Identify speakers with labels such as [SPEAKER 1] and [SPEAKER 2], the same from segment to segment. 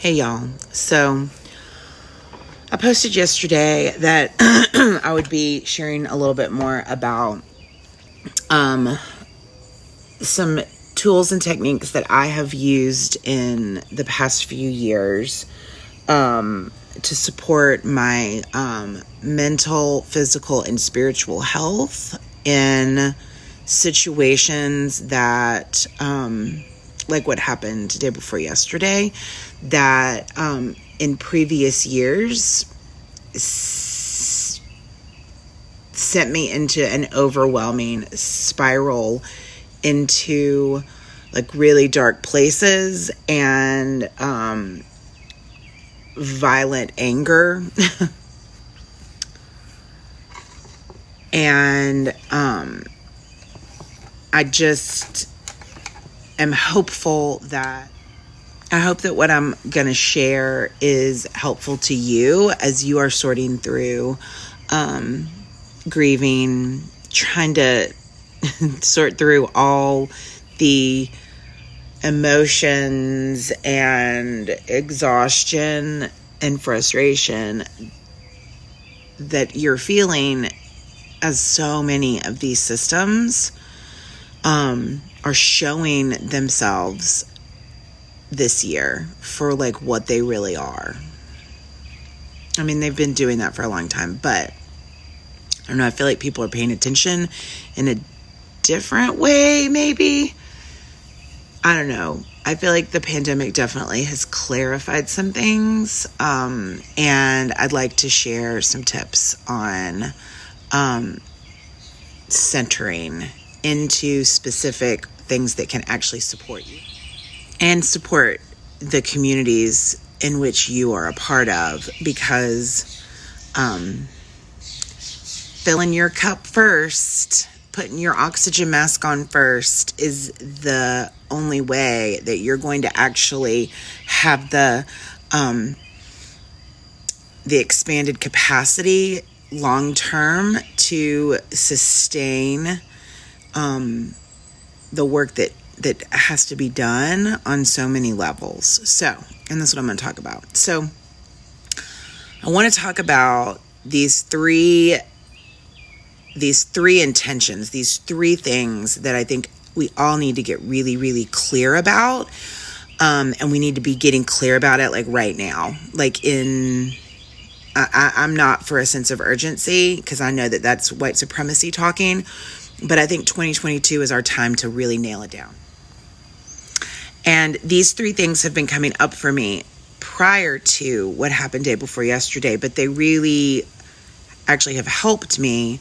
[SPEAKER 1] Hey y'all. So I posted yesterday that I would be sharing a little bit more about some tools and techniques that I have used in the past few years to support my mental, physical, and spiritual health in situations that like what happened the day before yesterday, that in previous years sent me into an overwhelming spiral into like really dark places and violent anger. And I just am hopeful that what I'm going to share is helpful to you as you are sorting through grieving, trying to sort through all the emotions and exhaustion and frustration that you're feeling, as so many of these systems are showing themselves this year for like what they really are. I mean, they've been doing that for a long time, but I don't know, I feel like people are paying attention in a different way, maybe. I don't know. I feel like the pandemic definitely has clarified some things, and I'd like to share some tips on centering into specific things that can actually support you and support the communities in which you are a part of, because filling your cup first, putting your oxygen mask on first, is the only way that you're going to actually have the expanded capacity long term to sustain the work that has to be done on so many levels. So, and that's what I'm going to talk about. So I want to talk about these three intentions, these three things that I think we all need to get really, really clear about. And we need to be getting clear about it like right now. Like I'm not for a sense of urgency, because I know that that's white supremacy talking, but I think 2022 is our time to really nail it down. And these three things have been coming up for me prior to what happened day before yesterday, but they really actually have helped me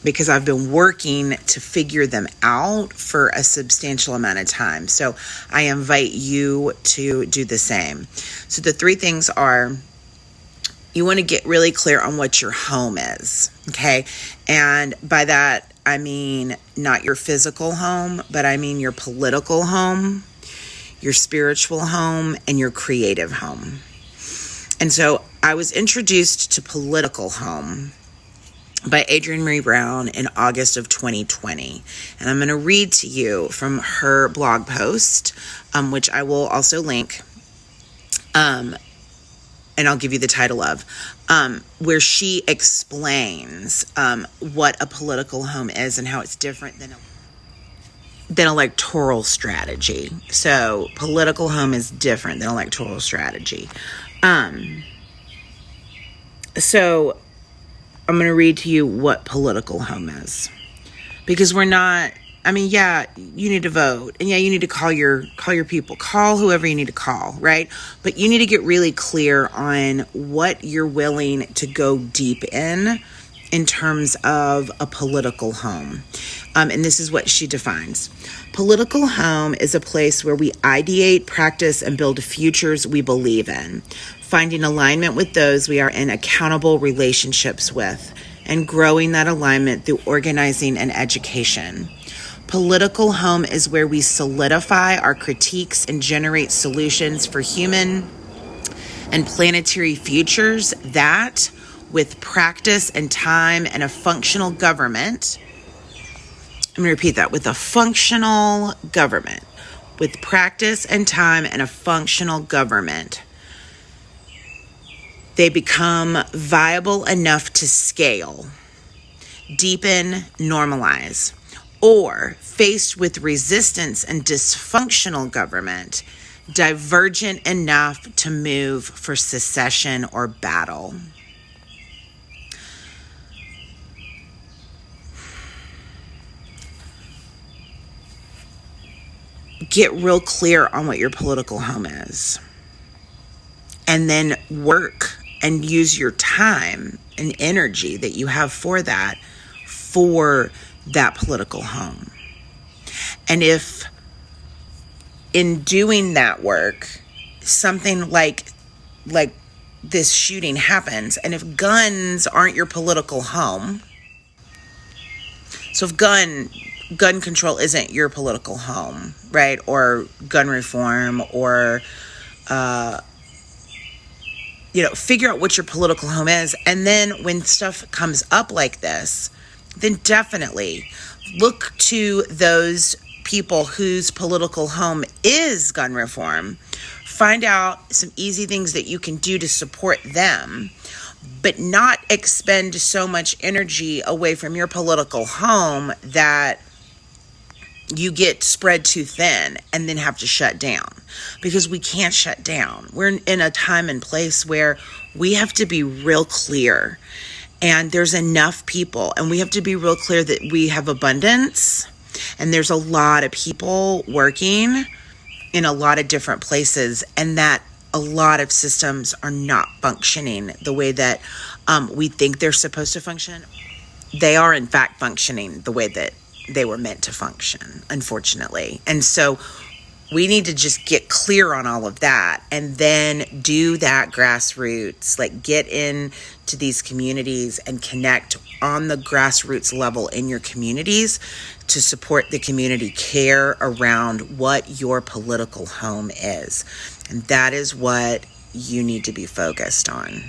[SPEAKER 1] because I've been working to figure them out for a substantial amount of time. So I invite you to do the same. So the three things are: you want to get really clear on what your home is, okay? And by that, I mean not your physical home, but I mean your political home, your spiritual home, and your creative home. And so I was introduced to political home by Adrienne Marie Brown in August of 2020. And I'm going to read to you from her blog post, which I will also link, and I'll give you the title of, where she explains what a political home is and how it's different than electoral strategy. So political home is different than electoral strategy. So I'm going to read to you what political home is, because we're not, I mean, yeah, you need to vote, and yeah, you need to call your people, call whoever you need to call, right? But you need to get really clear on what you're willing to go deep in terms of a political home. And this is what she defines. Political home is a place where we ideate, practice, and build futures we believe in, finding alignment with those we are in accountable relationships with, and growing that alignment through organizing and education. Political home is where we solidify our critiques and generate solutions for human and planetary futures that, with practice and time and a functional government, I'm going to repeat that, with a functional government, With practice and time and a functional government, they become viable enough to scale, deepen, normalize. Or, faced with resistance and dysfunctional government, divergent enough to move for secession or battle. Get real clear on what your political home is. And then work and use your time and energy that you have for that political home. And if in doing that work, something like this shooting happens, and if guns aren't your political home, so if gun control isn't your political home, right? Or gun reform, or, figure out what your political home is. And then when stuff comes up like this, then definitely look to those people whose political home is gun reform. Find out some easy things that you can do to support them, but not expend so much energy away from your political home that you get spread too thin and then have to shut down. Because we can't shut down. We're in a time and place where we have to be real clear, and there's enough people, and we have to be real clear that we have abundance, and there's a lot of people working in a lot of different places, and that a lot of systems are not functioning the way that we think they're supposed to function. They are in fact functioning the way that they were meant to function, unfortunately. And so we need to just get clear on all of that, and then do that grassroots, like get into these communities and connect on the grassroots level in your communities to support the community care around what your political home is. And that is what you need to be focused on.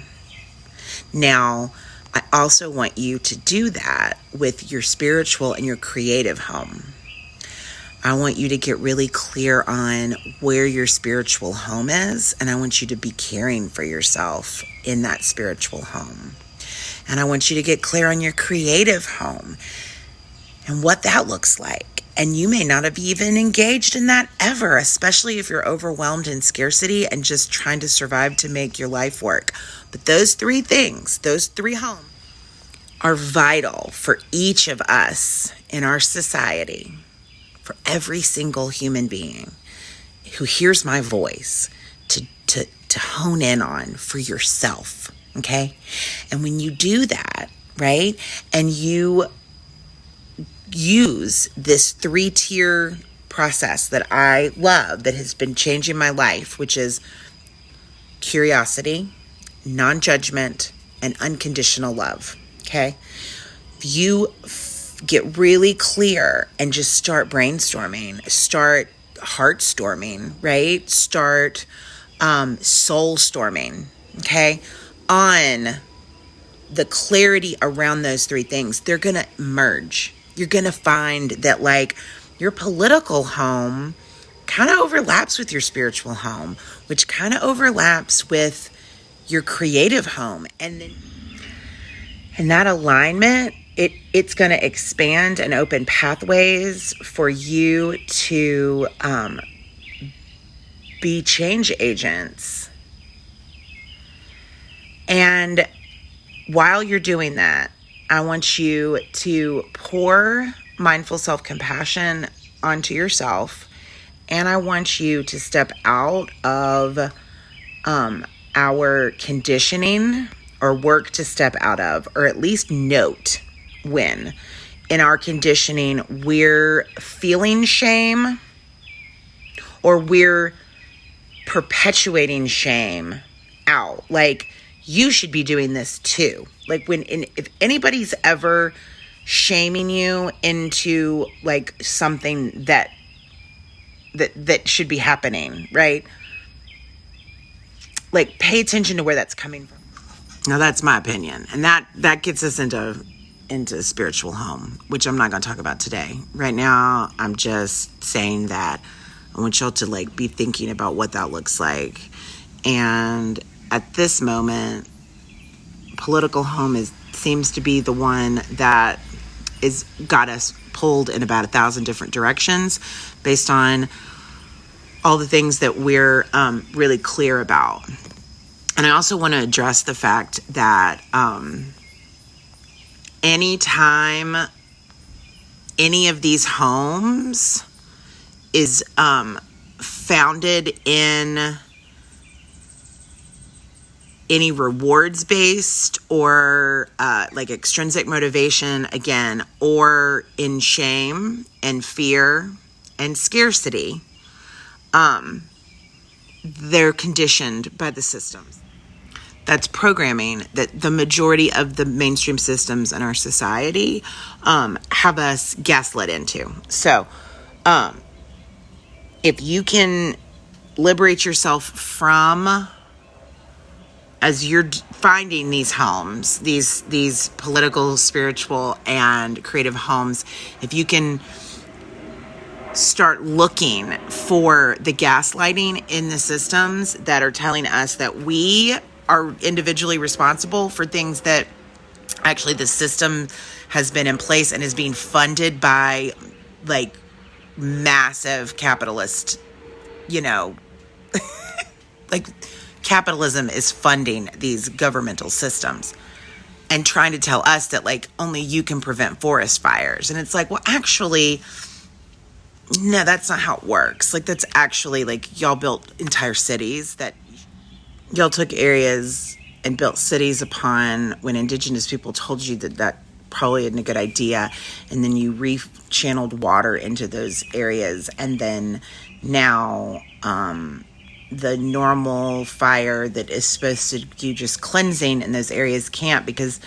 [SPEAKER 1] Now, I also want you to do that with your spiritual and your creative home. I want you to get really clear on where your spiritual home is, and I want you to be caring for yourself in that spiritual home. And I want you to get clear on your creative home and what that looks like. And you may not have even engaged in that ever, especially if you're overwhelmed in scarcity and just trying to survive to make your life work. But those three things, those three homes, are vital for each of us in our society, for every single human being who hears my voice to hone in on for yourself, okay? And when you do that, right, and you use this 3-tier process that I love, that has been changing my life, which is curiosity, non-judgment, and unconditional love, okay? You get really clear and just start brainstorming, start heart storming, right? Start soul storming, okay? On the clarity around those three things. They're going to merge. You're going to find that like your political home kind of overlaps with your spiritual home, which kind of overlaps with your creative home. And that alignment, it's going to expand and open pathways for you to be change agents. And while you're doing that, I want you to pour mindful self-compassion onto yourself. And I want you to step out of our conditioning, or work to step out of, or at least note when in our conditioning we're feeling shame, or we're perpetuating shame out. Like, you should be doing this too. Like if anybody's ever shaming you into like something that should be happening, right? Like, pay attention to where that's coming from. Now, that's my opinion. And that gets us into spiritual home, which I'm not going to talk about today. Right now, I'm just saying that I want y'all to like be thinking about what that looks like. And at this moment, political home seems to be the one that is got us pulled in about 1,000 different directions based on all the things that we're really clear about. And I also want to address the fact that anytime any of these homes is founded in any rewards based or like extrinsic motivation, again, or in shame and fear and scarcity, they're conditioned by the systems. That's programming that the majority of the mainstream systems in our society have us gaslit into. So if you can liberate yourself from, as you're finding these homes, these political, spiritual, and creative homes, if you can start looking for the gaslighting in the systems that are telling us that we are individually responsible for things that actually the system has been in place and is being funded by like massive capitalist, like capitalism is funding these governmental systems and trying to tell us that like only you can prevent forest fires. And it's like, well, actually, no, that's not how it works. Like, that's actually like y'all built entire cities that y'all took areas and built cities upon when indigenous people told you that probably isn't a good idea. And then you re-channeled water into those areas. And then now, the normal fire that is supposed to do just cleansing in those areas can't, because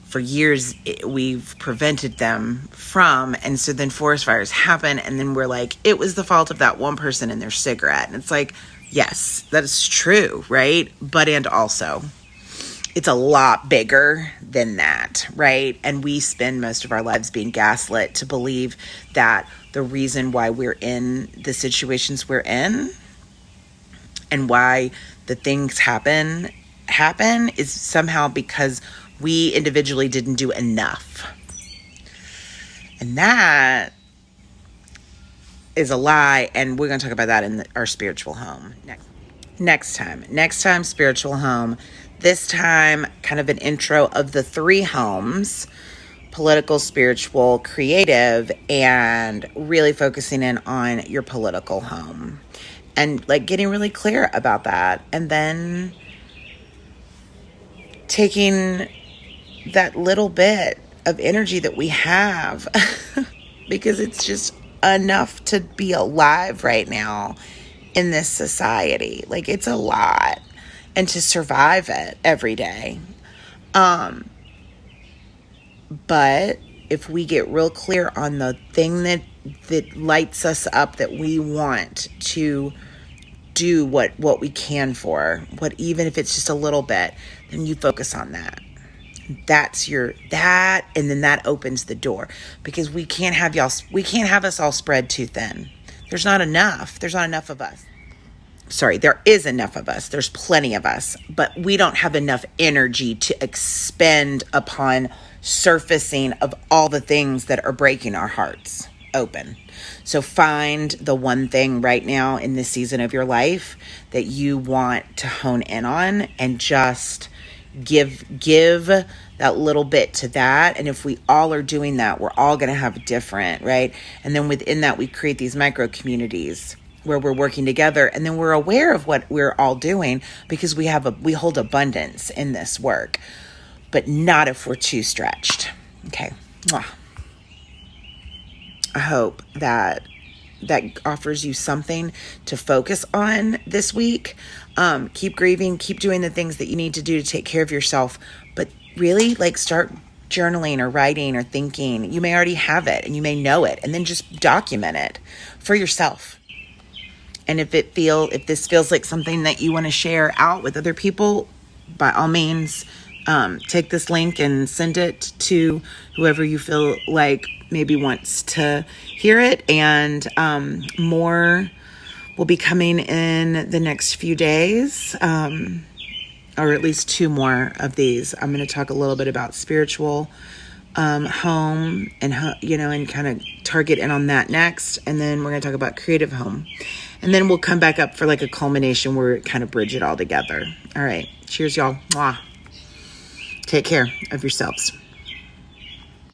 [SPEAKER 1] for years we've prevented them from. And so then forest fires happen, and then we're like, it was the fault of that one person and their cigarette. And it's like, yes, that is true, right? But and also, it's a lot bigger than that, right? And we spend most of our lives being gaslit to believe that the reason why we're in the situations we're in and why the things happen is somehow because we individually didn't do enough. And that is a lie, and we're going to talk about that in our spiritual home next time, spiritual home. This time, kind of an intro of the 3 homes: political, spiritual, creative, and really focusing in on your political home. And like getting really clear about that, and then taking that little bit of energy that we have because it's just enough to be alive right now in this society. Like, it's a lot, and to survive it every day. But if we get real clear on the thing that lights us up, that we want to do what we can for, even if it's just a little bit, then you focus on that. And then that opens the door, because we can't have us all spread too thin. There's not enough of us. Sorry, there is enough of us. There's plenty of us, but we don't have enough energy to expend upon surfacing of all the things that are breaking our hearts open. So find the one thing right now in this season of your life that you want to hone in on, and just give that little bit to that. And if we all are doing that, we're all going to have different, right? And then within that, we create these micro communities where we're working together, and then we're aware of what we're all doing, because we hold abundance in this work, but not if we're too stretched. Okay. I hope that offers you something to focus on this week. Keep grieving, keep doing the things that you need to do to take care of yourself, but really start journaling or writing or thinking. You may already have it and you may know it, and then just document it for yourself. And if this feels like something that you want to share out with other people, by all means, take this link and send it to whoever you feel like maybe wants to hear it. And more will be coming in the next few days, or at least 2 more of these. I'm going to talk a little bit about spiritual home and, and kind of target in on that next. And then we're going to talk about creative home. And then we'll come back up for like a culmination where we kind of bridge it all together. All right. Cheers, y'all. Mwah. Take care of yourselves.